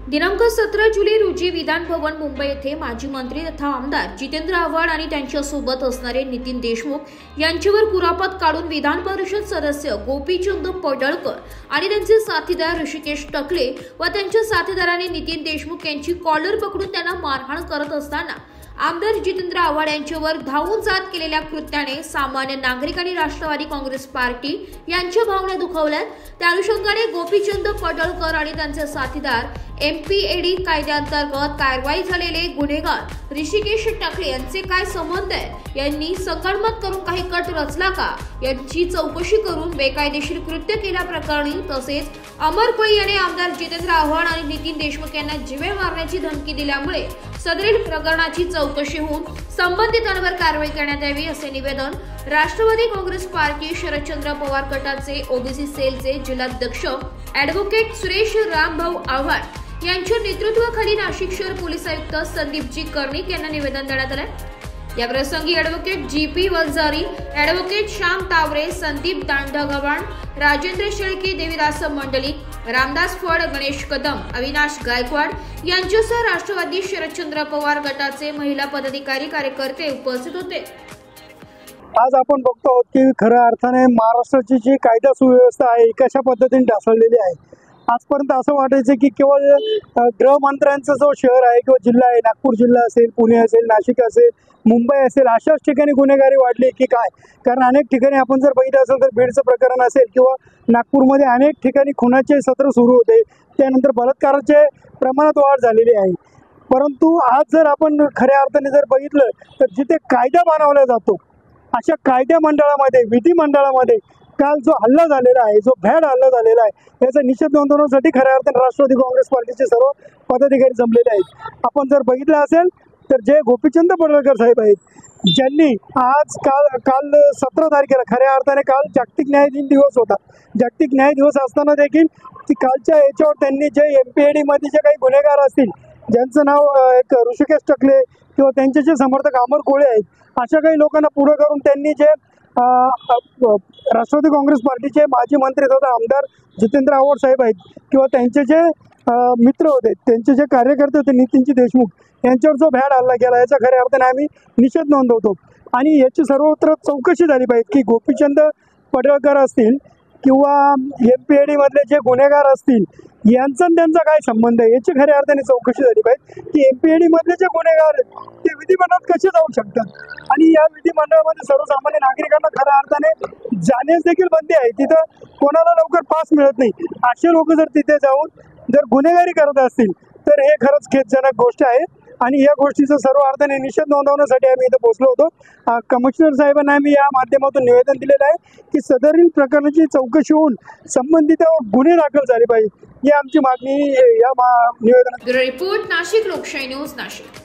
दिनांक 17 जुलै रोजी विधान भवन मुंबई येथे माजी मंत्री तथा आमदार जितेंद्र आव्हाड आणि त्यांच्यासोबत असणारे नितीन देशमुख यांच्यावर कुरापत काढून विधान परिषद सदस्य गोपीचंद पडळकर आणि त्यांचे साथीदार ऋषिकेश टकले व त्यांच्या साथीदाराने नितीन देशमुख यांची कॉलर पकडून त्यांना मारहाण करत असताना आमदार जितेंद्र आव्हाड यांच्यावर धावून जात केलेल्या कृत्याने सामान्य नागरिक आणि राष्ट्रवादी काँग्रेस पार्टी यांच्या भावना दुखावल्यात। त्या अनुषंगाने गोपीचंद पडळकर आणि त्यांचे साथीदार MPAD कायद्याअंतर्गत कारवाई झालेले गुन्हेगार ऋषिकेश टकले यांचे काय संबंध आहे, यांनी संगनमत करून काही कट रचला का यांची चौकशी करून बेकायदेशीर कृत्य केल्याप्रकरणी तसेच अमर पै याने आमदार जितेंद्र आव्हाड आणि नितीन देशमुख यांना जीवे मारण्याची धमकी दिल्यामुळे सदरील प्रकरणाची चौकशी होऊन संबंधितांवर कारवाई करण्यात यावी असे निवेदन राष्ट्रवादी काँग्रेस पार्टी शरदचंद्र पवार गटाचे ओबीसी सेलचे जिल्हाध्यक्ष ॲडव्होकेट सुरेश रामभाऊ आव्हाड यांच्या नेतृत्वाखाली नाशिक शहर पोलीस आयुक्त संदीपजी कर्णिक यांना निवेदन देण्यात आले। या प्रसंगी advocate GP Vanjari, advocate Shyam Taware, Sandeep Dandgavhan, Rajendra Shelke, Devidas Mandlik, Ramdas Phad, Ganesh Kadam, Avinash Gaikwad यांच्यासह राष्ट्रवादी शरदचंद्र पवार गटाचे महिला पदाधिकारी कार्यकर्ते उपस्थित होते। आज आपण बघतो की खऱ्या अर्थाने महाराष्ट्राची जी कायदा सुव्यवस्था आहे कशा पद्धतीने ढासळलेली आहे। आजपर्यंत असं वाटायचं की केवळ गृहमंत्र्यांचा जो शहर आहे किंवा जिल्हा आहे, नागपूर जिल्हा असेल, पुणे असेल, नाशिक असेल, मुंबई असेल, अशाच ठिकाणी गुन्हेगारी वाढली की काय। कारण अनेक ठिकाणी आपण जर बघितलं असेल तर बीडचं प्रकरण असेल किंवा नागपूरमध्ये अनेक ठिकाणी खुनाचे सत्र सुरू होते, त्यानंतर बलात्काराचे प्रमाणात वाढ झालेली आहे। परंतु आज जर आपण खऱ्या अर्थाने जर बघितलं तर जिथे कायदा बनवला जातो अशा कायदा मंडळामध्ये, विधिमंडळामध्ये काल जो हल्ला झालेला आहे, जो भ्याड हल्ला झालेला आहे, याचा निषेध नोंदवण्यासाठी खऱ्या अर्थाने राष्ट्रवादी काँग्रेस पार्टीचे सर्व पदाधिकारी जमलेले आहेत। आपण जर बघितलं असेल तर जे गोपीचंद पडळकर साहेब आहेत, ज्यांनी आज काल 17 तारखेला खऱ्या अर्थाने काल जागतिक न्याय दिवस होता। जागतिक न्याय दिवस असताना देखील ती कालच्या याच्यावर त्यांनी जे MPAD मध्ये जे काही गुन्हेगार असतील, ज्यांचं नाव एक ऋषिकेश टकले किंवा त्यांचे जे समर्थक अमर कोळे आहेत, अशा काही लोकांना पुढे करून त्यांनी जे राष्ट्रवादी काँग्रेस पार्टीचे माजी मंत्री तथा आमदार जितेंद्र आव्हाड साहेब आहेत किंवा त्यांचे जे मित्र होते, त्यांचे जे कार्यकर्ते होते नितीनजी देशमुख, यांच्यावर जो भ्याड हल्ला केला याचा खऱ्या अर्थाने आम्ही निषेध नोंदवतो आणि याची सर्वत्र चौकशी झाली पाहिजे की गोपीचंद पडळकर असतील किंवा MPAD मधले जे गुन्हेगार असतील यांचा त्यांचा काय संबंध आहे, याची खऱ्या अर्थाने चौकशी झाली पाहिजे की MPAD मधले जे गुन्हेगार आहेत ते विधिमंडळात कसे जाऊ शकतात आणि या विधिमंडळामध्ये सर्वसामान्य नागरिकांना खऱ्या अर्थाने जाण्यास देखील बंदी आहे। तिथं कोणाला लवकर पास मिळत नाही। असे लोक जर तिथे जाऊन जर गुन्हेगारी करत असतील तर हे खरंच खेदजनक गोष्ट आहे आणि या गोष्टीचा सर्व अर्थाने निषेध नोंदवण्यासाठी आम्ही इथं पोहोचलो होतो। कमिशनर साहेबांना आम्ही या माध्यमातून निवेदन दिलेलं आहे की सदरील प्रकरणाची चौकशी होऊन संबंधितांवर गुन्हे दाखल झाले पाहिजे, ही आमची मागणी या निवेदनात। ब्युरो रिपोर्ट, नाशिक लोकशाही न्यूज, नाशिक।